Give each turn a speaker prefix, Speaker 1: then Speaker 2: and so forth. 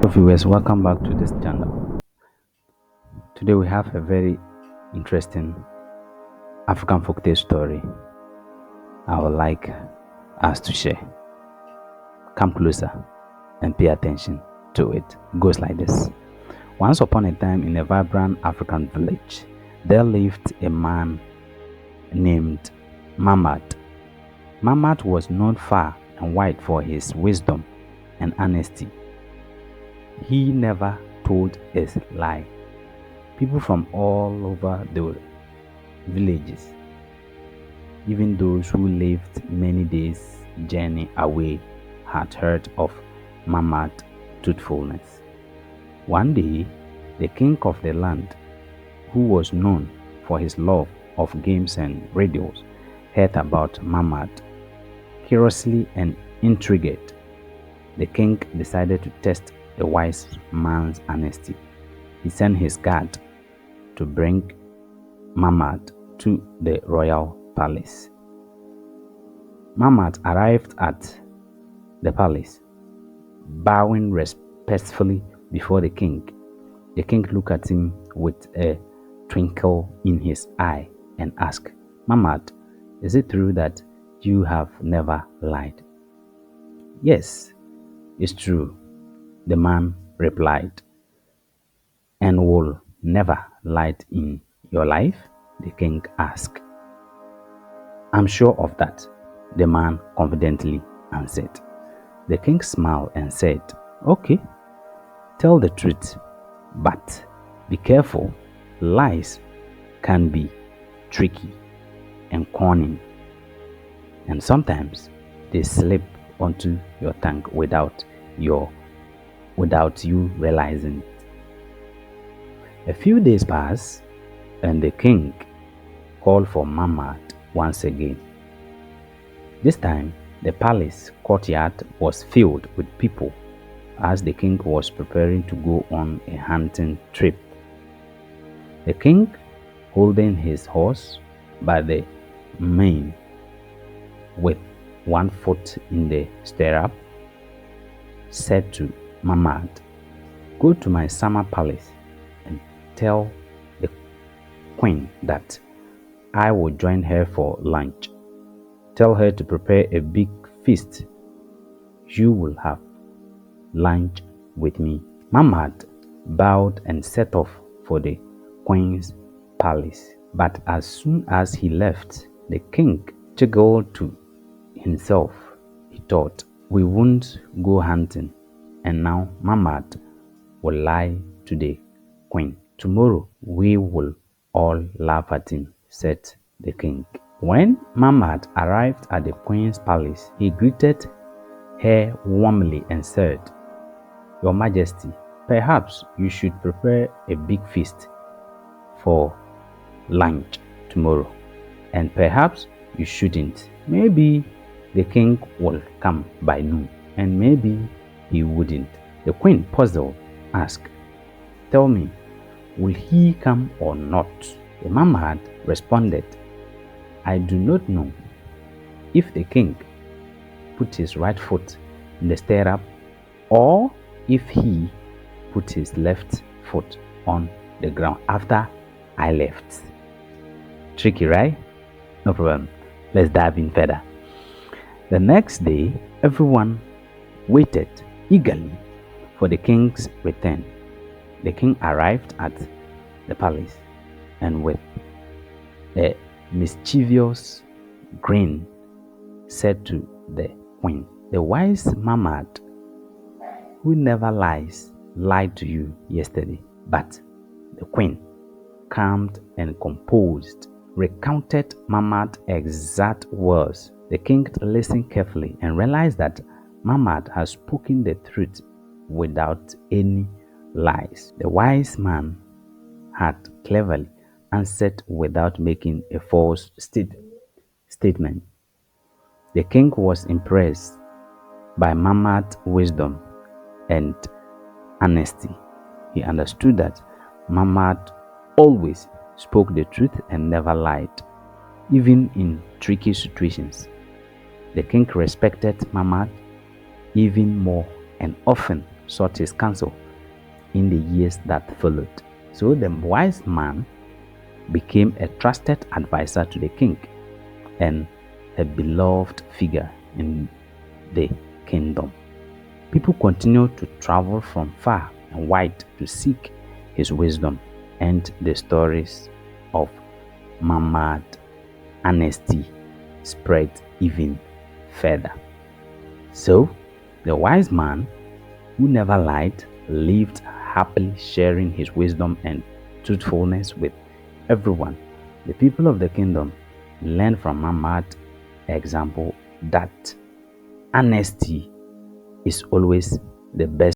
Speaker 1: Hello viewers, welcome back to this channel. Today we have a very interesting African folktale story I would like us to share. Come closer and pay attention to it. It goes like this. Once upon a time in a vibrant African village, there lived a man named Mamad. Mamad was known far and wide for his wisdom and honesty. He never told a lie. People from all over the villages, even those who lived many days' journey away, had heard of Mamad's truthfulness. One day, the king of the land, who was known for his love of games and radios, heard about Mamad. Curiously and intrigued, the king decided to test the wise man's honesty. He sent his guard to bring Mamad to the royal palace. Mamad arrived at the palace, bowing respectfully before the king. The king looked at him with a twinkle in his eye and asked, Mamad, is it true that you have never lied? Yes, it's true, the man replied. And will never lied in your life? The king asked. I'm sure of that, the man confidently answered. The king smiled and said, Okay, tell the truth, but be careful. Lies can be tricky and cunning, and sometimes they slip onto your tongue without you realizing. A few days passed, and the king called for Mamad once again. This time, the palace courtyard was filled with people as the king was preparing to go on a hunting trip. The king, holding his horse by the mane with one foot in the stirrup, said to Mamad, Go to my summer palace and tell the queen that I will join her for lunch. Tell her to prepare a big feast. You will have lunch with me. Mamad bowed and set off for the queen's palace. But as soon as he left, the king chuckled to himself. He thought, We won't go hunting, and now Mamad will lie to the queen. Tomorrow we will all laugh at him, said the king. When Mamad arrived at the queen's palace, he greeted her warmly and said, Your Majesty, perhaps you should prepare a big feast for lunch tomorrow, and perhaps you shouldn't. Maybe the king will come by noon, and maybe he wouldn't. The queen, puzzled, asked, Tell me, will he come or not? The Mamad responded, I do not know. If the king put his right foot in the stirrup, or if he put his left foot on the ground after I left. Tricky, right? No problem. Let's dive in further. The next day, everyone waited eagerly for the king's return. The king arrived at the palace and with a mischievous grin said to the queen, The wise Mamad who never lies lied to you yesterday. But the queen, calm and composed, recounted Mamad's exact words. The king listened carefully and realized that Mamad had spoken the truth without any lies. The wise man had cleverly answered without making a false statement. The king was impressed by Mamad's wisdom and honesty. He understood that Mamad always spoke the truth and never lied, even in tricky situations. The king respected Mamad even more and often sought his counsel in the years that followed. So the wise man became a trusted advisor to the king and a beloved figure in the kingdom. People continued to travel from far and wide to seek his wisdom, and the stories of Mamad honesty spread even further. So, the wise man who never lied lived happily, sharing his wisdom and truthfulness with everyone. The people of the kingdom learned from Mamad's example that honesty is always the best